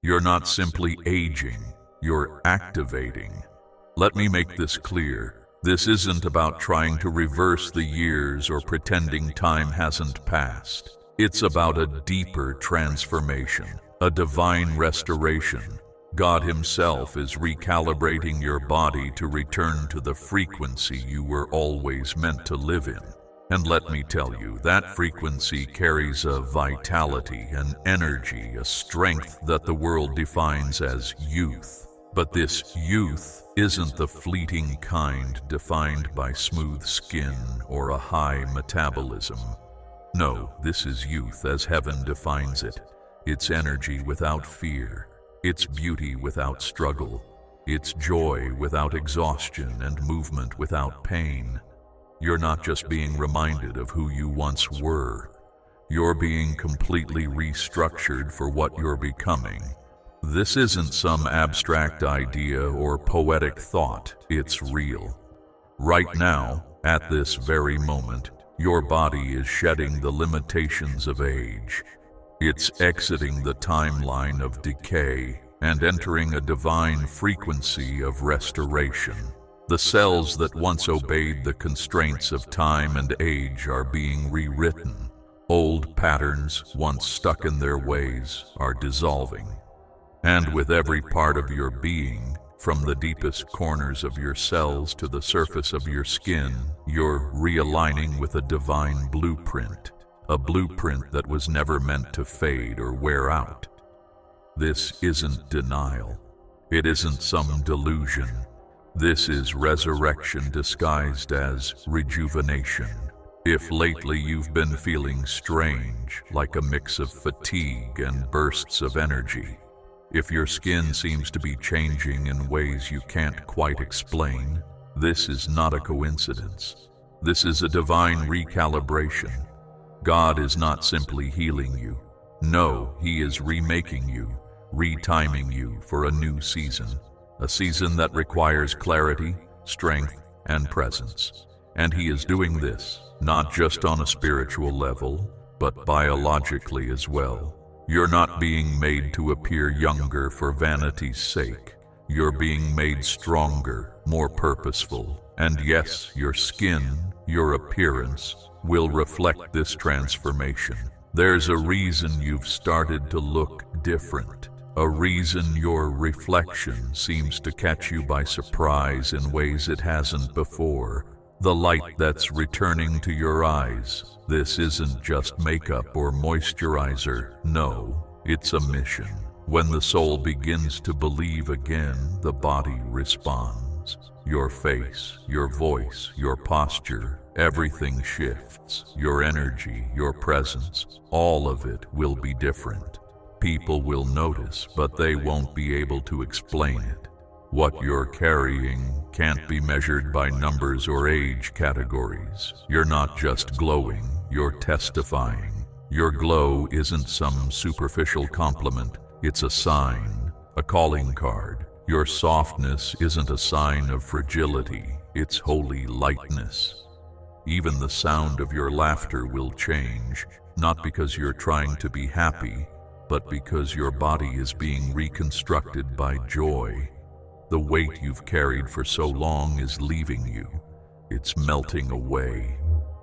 You're not simply aging, you're activating. Let me make this clear. This isn't about trying to reverse the years or pretending time hasn't passed. It's about a deeper transformation, a divine restoration. God Himself is recalibrating your body to return to the frequency you were always meant to live in. And let me tell you, that frequency carries a vitality, an energy, a strength that the world defines as youth. But this youth isn't the fleeting kind defined by smooth skin or a high metabolism. No, this is youth as heaven defines it. It's energy without fear. It's beauty without struggle. It's joy without exhaustion and movement without pain. You're not just being reminded of who you once were. You're being completely restructured for what you're becoming. This isn't some abstract idea or poetic thought. It's real. Right now, at this very moment, your body is shedding the limitations of age. It's exiting the timeline of decay and entering a divine frequency of restoration. The cells that once obeyed the constraints of time and age are being rewritten. Old patterns, once stuck in their ways, are dissolving. And with every part of your being, from the deepest corners of your cells to the surface of your skin, you're realigning with a divine blueprint, a blueprint that was never meant to fade or wear out. This isn't denial. It isn't some delusion. This is resurrection disguised as rejuvenation. If lately you've been feeling strange, like a mix of fatigue and bursts of energy, if your skin seems to be changing in ways you can't quite explain, this is not a coincidence. This is a divine recalibration. God is not simply healing you. No, He is remaking you, retiming you for a new season. A season that requires clarity, strength, and presence. And He is doing this, not just on a spiritual level, but biologically as well. You're not being made to appear younger for vanity's sake. You're being made stronger, more purposeful. And yes, your skin, your appearance, will reflect this transformation. There's a reason you've started to look different. A reason your reflection seems to catch you by surprise in ways it hasn't before. The light that's returning to your eyes. This isn't just makeup or moisturizer. No, it's a mission. When the soul begins to believe again, the body responds. Your face, your voice, your posture, everything shifts. Your energy, your presence, all of it will be different. People will notice, but they won't be able to explain it. What you're carrying can't be measured by numbers or age categories. You're not just glowing, you're testifying. Your glow isn't some superficial compliment, it's a sign, a calling card. Your softness isn't a sign of fragility, it's holy lightness. Even the sound of your laughter will change, not because you're trying to be happy, but because your body is being reconstructed by joy. The weight you've carried for so long is leaving you. It's melting away.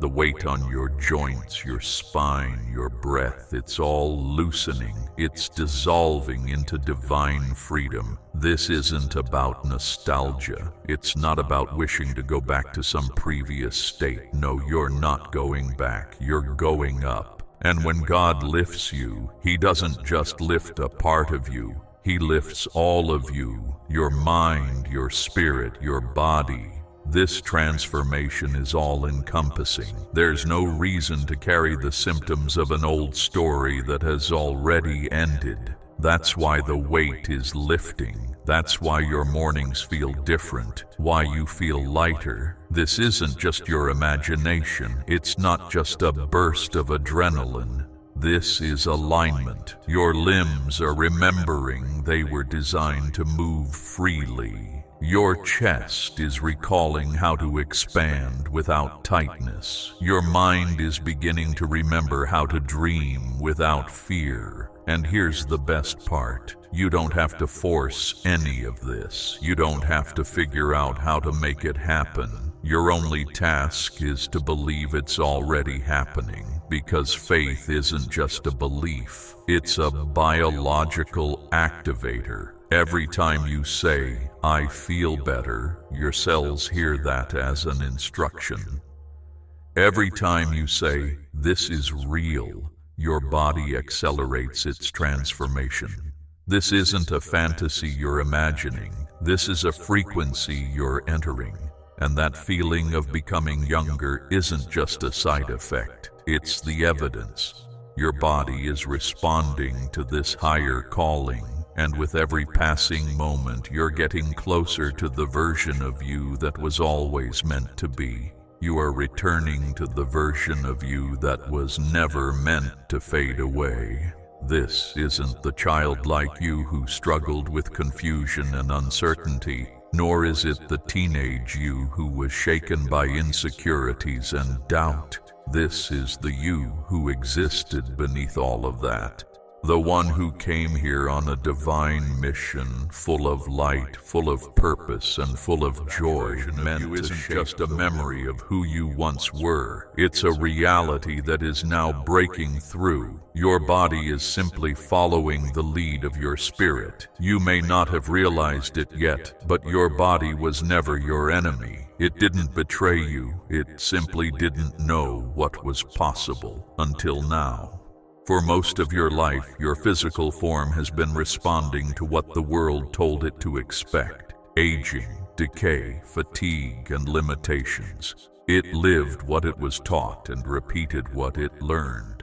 The weight on your joints, your spine, your breath, it's all loosening. It's dissolving into divine freedom. This isn't about nostalgia. It's not about wishing to go back to some previous state. No, you're not going back. You're going up. And when God lifts you, He doesn't just lift a part of you. He lifts all of you, your mind, your spirit, your body. This transformation is all-encompassing. There's no reason to carry the symptoms of an old story that has already ended. That's why the weight is lifting. That's why your mornings feel different, why you feel lighter. This isn't just your imagination. It's not just a burst of adrenaline. This is alignment. Your limbs are remembering they were designed to move freely. Your chest is recalling how to expand without tightness. Your mind is beginning to remember how to dream without fear. And here's the best part. You don't have to force any of this. You don't have to figure out how to make it happen. Your only task is to believe it's already happening, because faith isn't just a belief. It's a biological activator. Every time you say, "I feel better," your cells hear that as an instruction. Every time you say, "This is real," your body accelerates its transformation. This isn't a fantasy you're imagining. This is a frequency you're entering. And that feeling of becoming younger isn't just a side effect. It's the evidence. Your body is responding to this higher calling, and with every passing moment, you're getting closer to the version of you that was always meant to be. You are returning to the version of you that was never meant to fade away. This isn't the childlike you who struggled with confusion and uncertainty, nor is it the teenage you who was shaken by insecurities and doubt. This is the you who existed beneath all of that. The one who came here on a divine mission, full of light, full of purpose, and full of joy. Meant isn't just a memory of who you once were. It's a reality that is now breaking through. Your body is simply following the lead of your spirit. You may not have realized it yet, but your body was never your enemy. It didn't betray you. It simply didn't know what was possible until now. For most of your life, your physical form has been responding to what the world told it to expect: aging, decay, fatigue, and limitations. It lived what it was taught and repeated what it learned.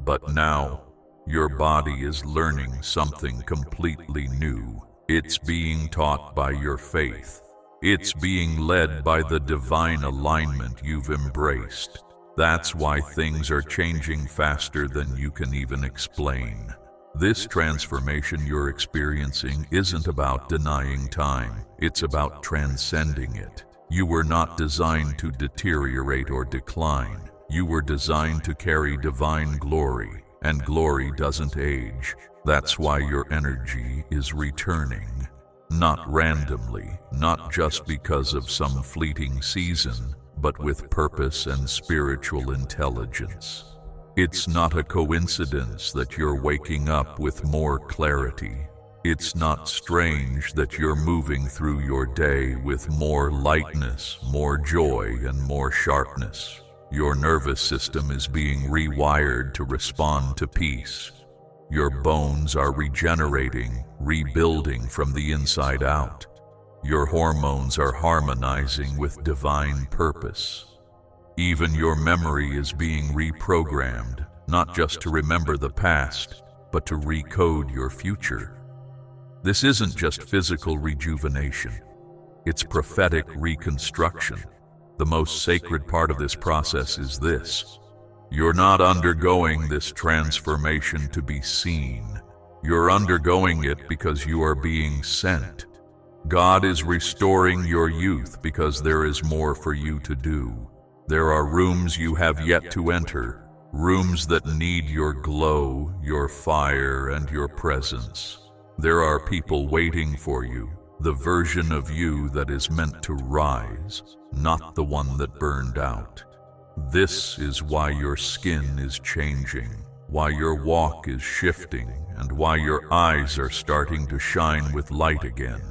But now, your body is learning something completely new. It's being taught by your faith. It's being led by the divine alignment you've embraced. That's why things are changing faster than you can even explain. This transformation you're experiencing isn't about denying time. It's about transcending it. You were not designed to deteriorate or decline. You were designed to carry divine glory, and glory doesn't age. That's why your energy is returning. Not randomly, not just because of some fleeting season, but with purpose and spiritual intelligence. It's not a coincidence that you're waking up with more clarity. It's not strange that you're moving through your day with more lightness, more joy, and more sharpness. Your nervous system is being rewired to respond to peace. Your bones are regenerating, rebuilding from the inside out. Your hormones are harmonizing with divine purpose. Even your memory is being reprogrammed, not just to remember the past, but to recode your future. This isn't just physical rejuvenation. It's prophetic reconstruction. The most sacred part of this process is this: you're not undergoing this transformation to be seen. You're undergoing it because you are being sent. God is restoring your youth because there is more for you to do. There are rooms you have yet to enter, rooms that need your glow, your fire, and your presence. There are people waiting for you, the version of you that is meant to rise, not the one that burned out. This is why your skin is changing, why your walk is shifting, and why your eyes are starting to shine with light again.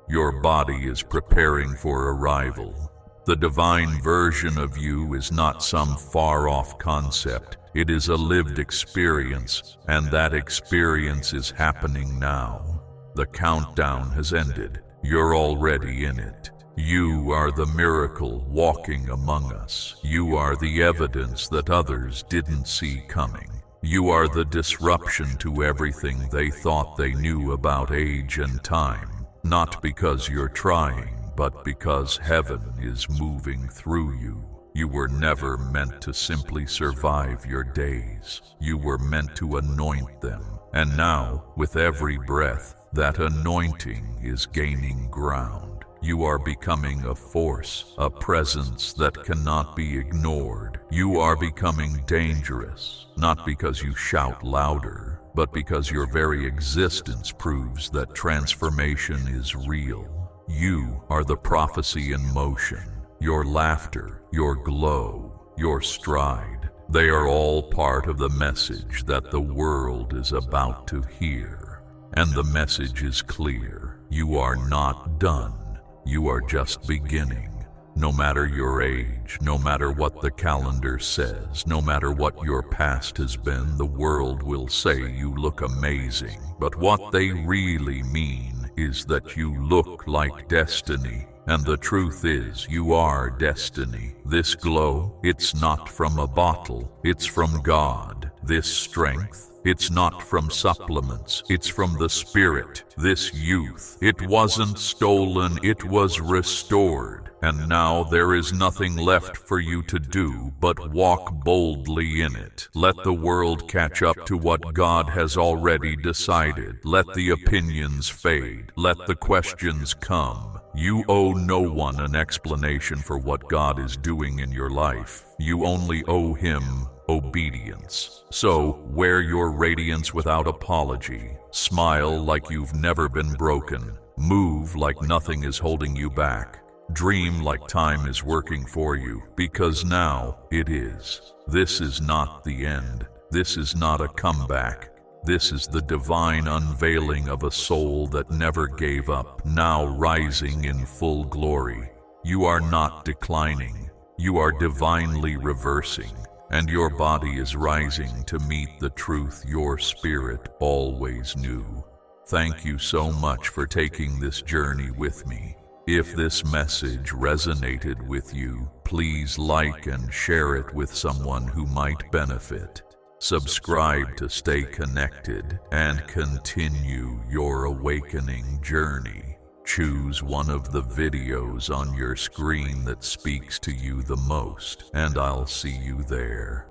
Your body is preparing for arrival. The divine version of you is not some far-off concept. It is a lived experience, and that experience is happening now. The countdown has ended. You're already in it. You are the miracle walking among us. You are the evidence that others didn't see coming. You are the disruption to everything they thought they knew about age and time. Not because you're trying, but because heaven is moving through you. You were never meant to simply survive your days. You were meant to anoint them. And now, with every breath, that anointing is gaining ground. You are becoming a force, a presence that cannot be ignored. You are becoming dangerous, not because you shout louder, but because your very existence proves that transformation is real. You are the prophecy in motion. Your laughter, your glow, your stride, they are all part of the message that the world is about to hear. And the message is clear. You are not done. You are just beginning. No matter your age, no matter what the calendar says, no matter what your past has been, the world will say you look amazing. But what they really mean is that you look like destiny. And the truth is, you are destiny. This glow, it's not from a bottle, it's from God. This strength, it's not from supplements, it's from the Spirit. This youth, it wasn't stolen, it was restored. And now there is nothing left for you to do but walk boldly in it. Let the world catch up to what God has already decided. Let the opinions fade. Let the questions come. You owe no one an explanation for what God is doing in your life. You only owe Him obedience. So, wear your radiance without apology. Smile like you've never been broken. Move like nothing is holding you back. Dream like time is working for you, because now it is. This is not the end. This is not a comeback. This is the divine unveiling of a soul that never gave up, now rising in full glory. You are not declining. You are divinely reversing, and your body is rising to meet the truth your spirit always knew. Thank you so much for taking this journey with me. If this message resonated with you, please like and share it with someone who might benefit. Subscribe to stay connected and continue your awakening journey. Choose one of the videos on your screen that speaks to you the most, and I'll see you there.